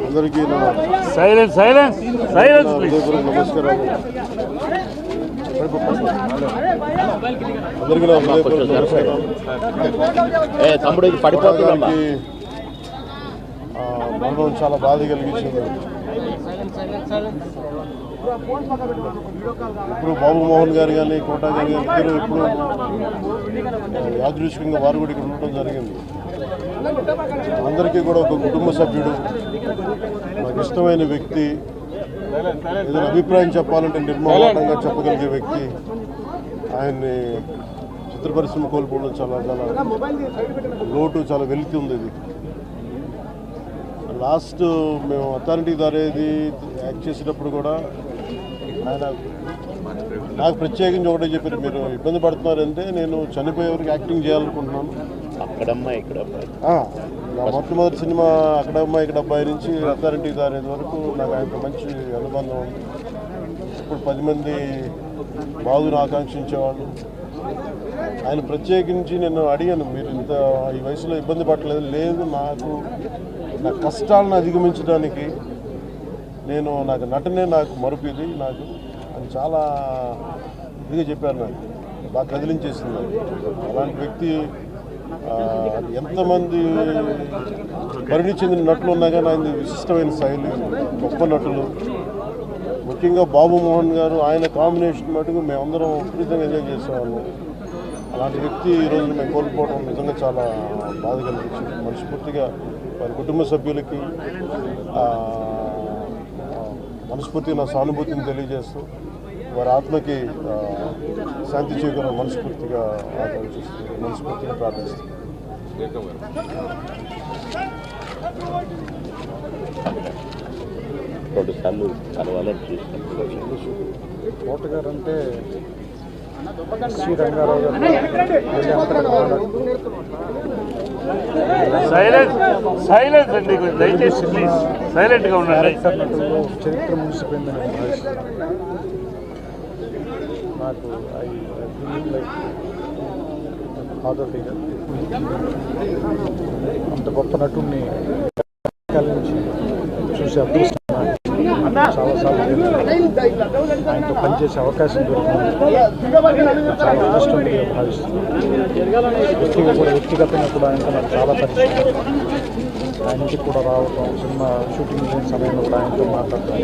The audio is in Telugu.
అందరికీ సైలెన్స్ సైలెన్స్ సైలెన్స్ నమస్కారం. తమ్ముడు పడిపోతుంది. మరణం చాలా బాధ కలిగించింది. ఇప్పుడు బాబు మోహన్ గారు కానీ కోటా గారు ఇద్దరు ఇప్పుడు యాదృచ్ఛికంగా వారు కూడా ఇక్కడ ఉండటం జరిగింది. అందరికీ కూడా ఒక కుటుంబ సభ్యుడు, నాకు ఇష్టమైన వ్యక్తి, ఏదైనా అభిప్రాయం చెప్పాలంటే నిర్మూలంగా చెప్పగలిగే వ్యక్తి. ఆయన్ని చిత్ర పరిశ్రమ కోల్పోవడం చాలా చాలా లోటు, చాలా వెలితి ఉంది. ఇది లాస్ట్ మేము అథారిటీ దారేది యాక్ట్ చేసేటప్పుడు కూడా ఆయన నాకు ప్రత్యేకించి ఒకటే చెప్పారు, మీరు ఇబ్బంది పడుతున్నారంటే నేను చనిపోయే వరకు యాక్టింగ్ చేయాలనుకుంటున్నాను. అక్కడమ్మా ఇక్కడ మొట్టమొదటి సినిమా అక్కడమ్మా ఇక్కడ అబ్బాయి నుంచి అథారిటీ దారేది వరకు నాకు ఆయనతో మంచి అనుబంధం ఉంది. ఇప్పుడు 10 మంది బాగుని ఆకాంక్షించేవాళ్ళు. ఆయన ప్రత్యేకించి నేను అడిగాను, మీరు ఇంత ఈ వయసులో ఇబ్బంది పడలేదు. లేదు, నా కష్టాలను అధిగమించడానికి నాకు నటనే నాకు మరుపుది నాకు అని చాలా ఇదిగా చెప్పారు. నాకు బాగా కదిలించేసింది. అలాంటి వ్యక్తి ఎంతమంది పరిణి చెందిన నటులు ఉన్నా కానీ ఆయన విశిష్టమైన శైలి, గొప్ప నటులు. ముఖ్యంగా బాబు మోహన్ గారు, ఆయన కాంబినేషన్ మటుకు మేమందరం విపరీతంగా ఎంజాయ్ చేసేవాళ్ళం. అలాంటి వ్యక్తి ఈరోజు మేము కోల్పోవడం నిజంగా చాలా బాధ కలిగించింది. మనస్ఫూర్తిగా వారి కుటుంబ సభ్యులకి మనస్ఫూర్తిగా నా సానుభూతిని తెలియజేస్తూ వారి ఆత్మకి శాంతి చేకూర మనస్ఫూర్తిగా ఆకాంక్షిస్తుంది, మనస్ఫూర్తిగా ప్రార్థిస్తుంది. కోటగారు అంటే శ్రీ రంగారావు గారు సైలెన్స్ అండి, దయచేసి ప్లీజ్ సైలెంట్గా ఉండండి. నటుల్లో చరిత్ర ముగిసిపోయిందని నేను భావిస్తున్నాను. నాకు ఫాదర్ ఫిగర్, అంత గొప్ప నటుడిని నుంచి చూసే అదృష్టం చాలాసార్లు ఆయనతో పనిచేసే అవకాశం దొరికింది. చాలా అదృష్టంగా భావిస్తున్నాను. వ్యక్తిగతంగా కూడా ఆయనతో నాకు చాలా పరిచయం. ఆయన ఇంటికి కూడా రావటం, సినిమా షూటింగ్ లేని సమయంలో కూడా ఆయనతో మాట్లాడటం.